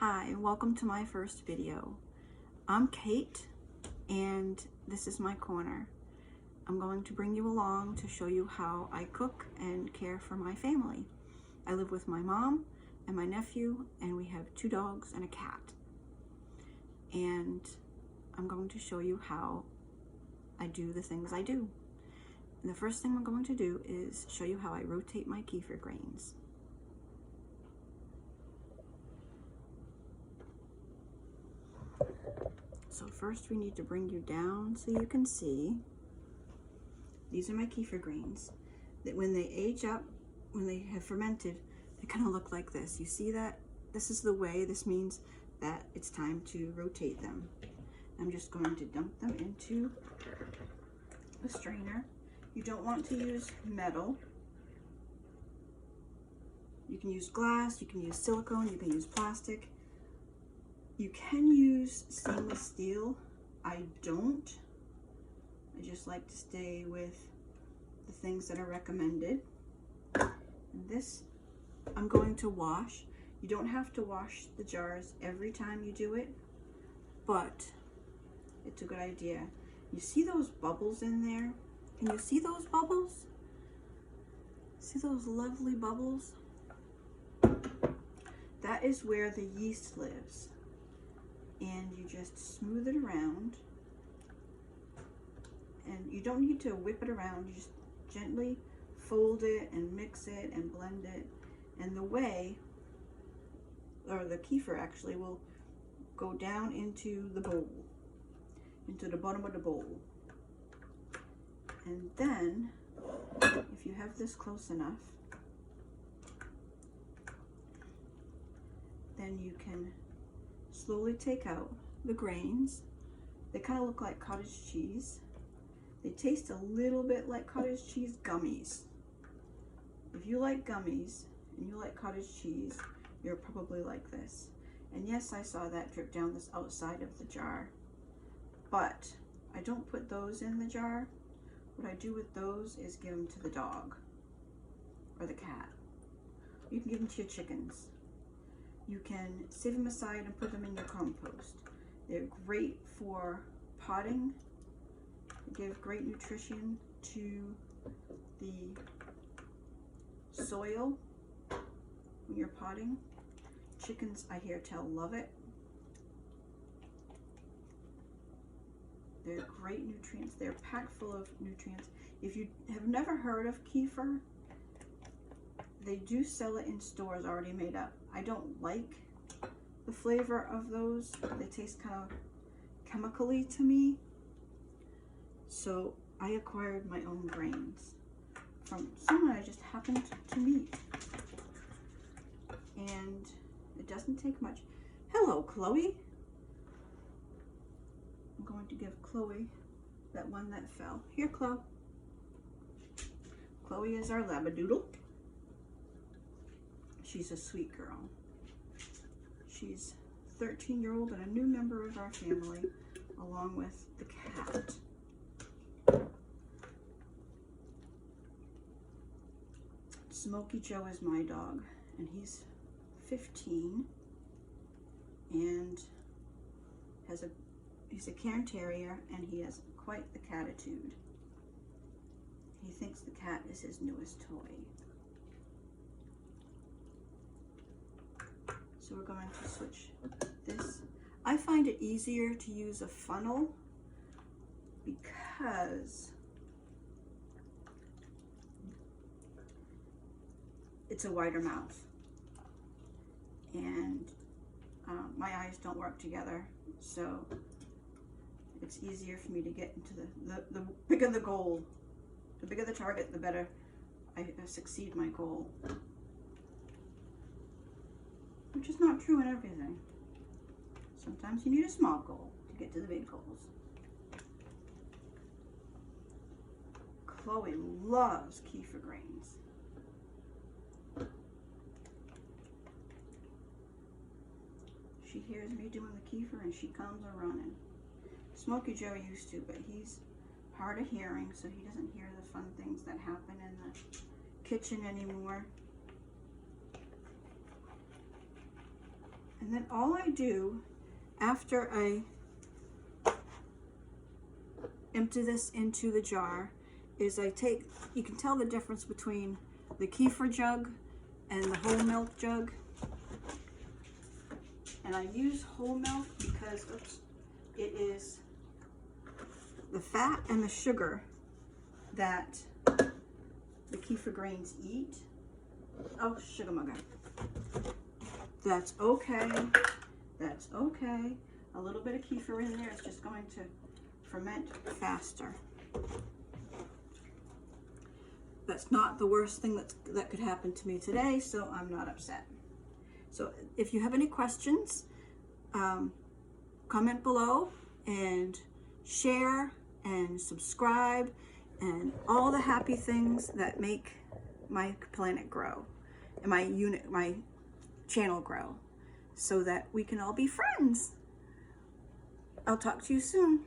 Hi, welcome to my first video. I'm Kate, and this is my corner. I'm going to bring you along to show you how I cook and care for my family. I live with my mom and my nephew, and we have 2 dogs and a cat. And I'm going to show you how I do the things I do. And the first thing I'm going to do is show you how I rotate my kefir grains. So first we need to bring you down so you can see. These are my kefir grains. That when they age up, when they have fermented, they kind of look like this. You see that? This is the way. This means that it's time to rotate them. I'm just going to dump them into a strainer. You don't want to use metal. You can use glass, you can use silicone, you can use plastic. You can use stainless steel. I don't. I just like to stay with the things that are recommended. And this I'm going to wash. You don't have to wash the jars every time you do it, but it's a good idea. You see those bubbles in there? Can you see those bubbles? See those lovely bubbles? That is where the yeast lives. And you just smooth it around, and you don't need to whip it around. You just gently fold it and mix it and blend it, and the whey, or the kefir actually, will go down into the bowl, into the bottom of the bowl. And then if you have this close enough, then you can slowly take out the grains. They kind of look like cottage cheese. They taste a little bit like cottage cheese gummies. If you like gummies and you like cottage cheese, you're probably like this. And yes, I saw that drip down this outside of the jar, but I don't put those in the jar. What I do with those is give them to the dog or the cat. You can give them to your chickens. You can save them aside and put them in your compost. They're great for potting. They give great nutrition to the soil when you're potting. Chickens, I hear tell, love it. They're great nutrients. They're packed full of nutrients. If you have never heard of kefir, they do sell it in stores already made up. I don't like the flavor of those. They taste kind of chemically to me. So I acquired my own grains from someone I just happened to meet. And it doesn't take much. Hello, Chloe. I'm going to give Chloe that one that fell. Here, Chloe. Chloe is our labradoodle. She's a sweet girl. She's a 13-year-old and a new member of our family, along with the cat. Smokey Joe is my dog, and he's 15 and he's a Cairn Terrier, and he has quite the catitude. He thinks the cat is his newest toy. So we're going to switch this. I find it easier to use a funnel because it's a wider mouth, and my eyes don't work together, so it's easier for me to get into the bigger the goal. The bigger the target, the better I succeed my goal. Which is not true in everything. Sometimes you need a small goal to get to the big goals. Chloe loves kefir grains. She hears me doing the kefir and she comes a running. Smokey Joe used to, but he's hard of hearing, so he doesn't hear the fun things that happen in the kitchen anymore. And then all I do after I empty this into the jar is I take, you can tell the difference between the kefir jug and the whole milk jug. And I use whole milk because, oops, it is the fat and the sugar that the kefir grains eat. Oh, sugar mugger. That's okay. That's okay. A little bit of kefir in there is just going to ferment faster. That's not the worst thing that could happen to me today, so I'm not upset. So if you have any questions, comment below and share and subscribe and all the happy things that make my planet grow and my channel grow, so that we can all be friends. I'll talk to you soon.